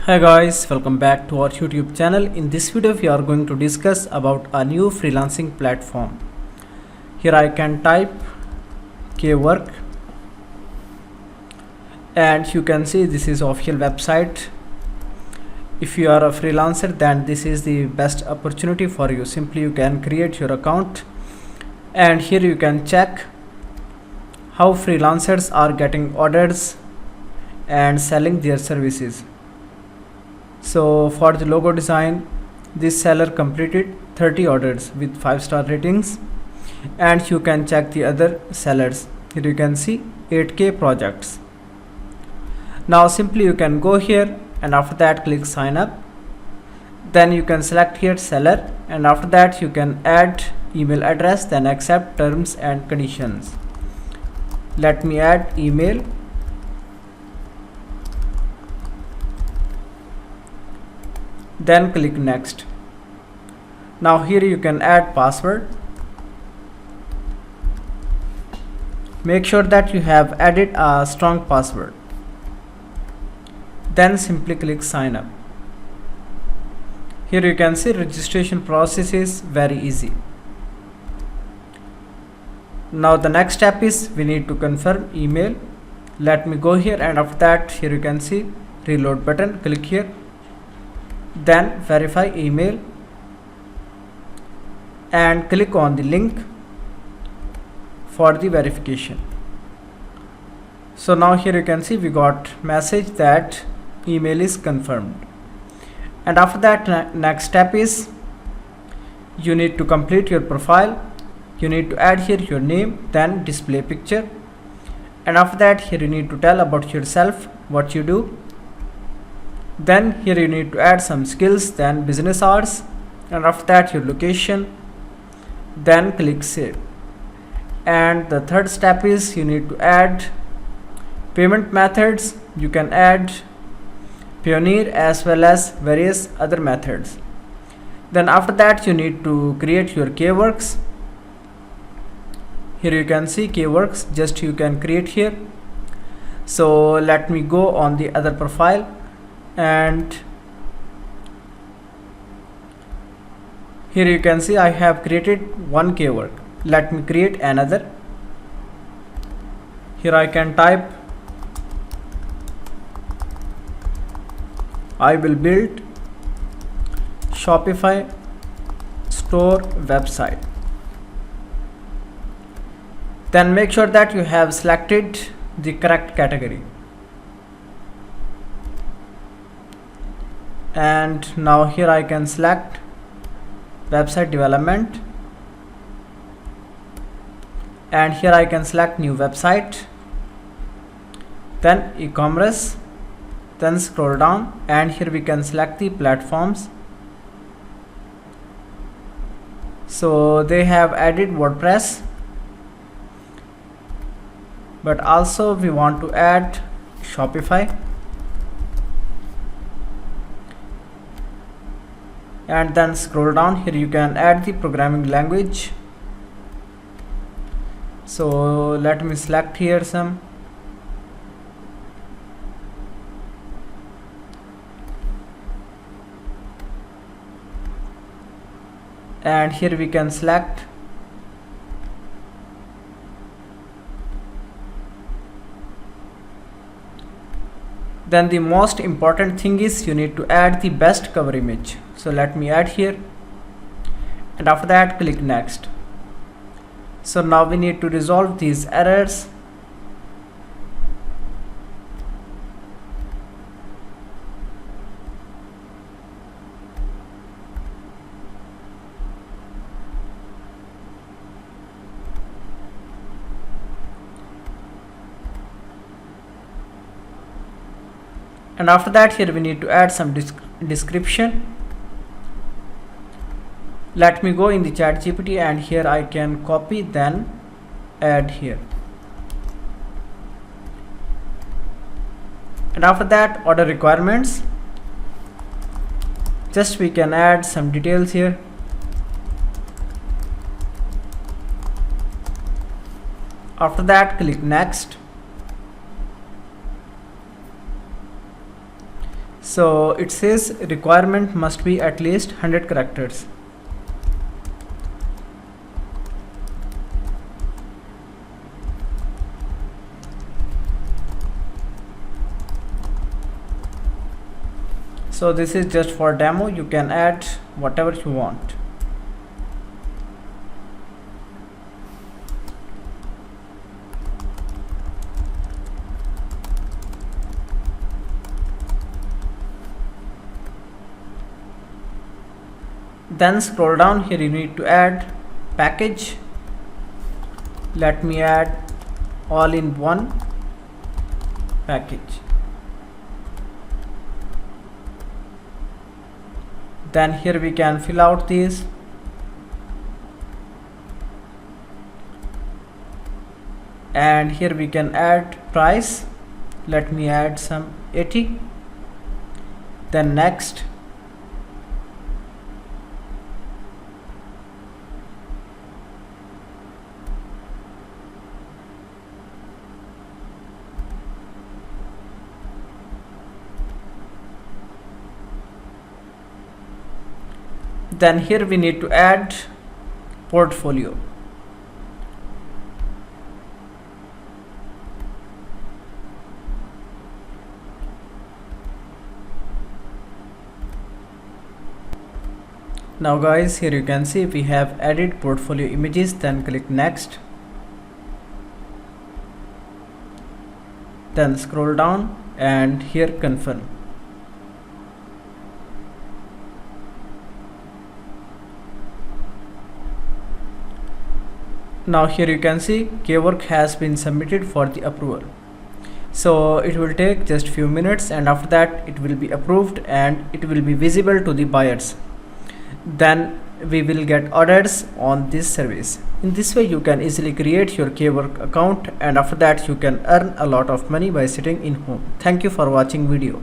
Hi guys, welcome back to our YouTube channel. In this video we are going to discuss about a new freelancing platform. Here I can type Kwork and you can see this is official website. If you are a freelancer, then this is the best opportunity for you. Simply you can create your account and here you can check how freelancers are getting orders and selling their services. So for the logo design, this seller completed 30 orders with 5-star ratings, and you can check the other sellers. Here you can see 8k projects. Now simply you can go here and after that click sign up. Then you can select here seller and after that you can add email address, then accept terms and conditions. Let me add email. Then click next. Now here you can add password. Make sure that you have added a strong password. Then simply click sign up. Here you can see registration process is very easy. Now the next step is we need to confirm email. Let me go here and after that here you can see reload button. Click here. Then verify email and click on the link for the verification. So now here you can see we got message that email is confirmed. And after that next step is you need to complete your profile. You need to add here your name, then display picture, and after that here you need to tell about yourself, what you do. Then here you need to add some skills, then business hours, and after that your location. Then click save. And the third step is you need to add payment methods. You can add Pioneer as well as various other methods. Then after that you need to create your kworks. Here you can see kworks, just you can create here. So let me go on the other profile. And here you can see I have created one kwork. Let me create another. Here I can type I will build Shopify store website. Then make sure that you have selected the correct category. And now here I can select website development and here I can select new website, then e-commerce, then scroll down and here we can select the platforms. So they have added WordPress, but also we want to add Shopify. And then scroll down, here you can add the programming language. So let me select here some. And here we can select. Then the most important thing is you need to add the best cover image. So let me add here and after that click next. So now we need to resolve these errors. And after that here we need to add some description. Let me go in the ChatGPT and here I can copy then add here. And after that order requirements, just we can add some details here. After that click next. So it says requirement must be at least 100 characters. So this is just for demo. You can add whatever you want. Then scroll down here, you need to add package. Let me add all-in-one package. Then here we can fill out these. And here we can add price. Let me add some 80. Then next. Then here we need to add portfolio. Now guys, here you can see we have added portfolio images. Then click next. Then scroll down and here confirm. Now here you can see Kwork has been submitted for the approval. So it will take just few minutes, and after that it will be approved and it will be visible to the buyers. Then we will get orders on this service. In this way you can easily create your Kwork account, and after that you can earn a lot of money by sitting in home. Thank you for watching video.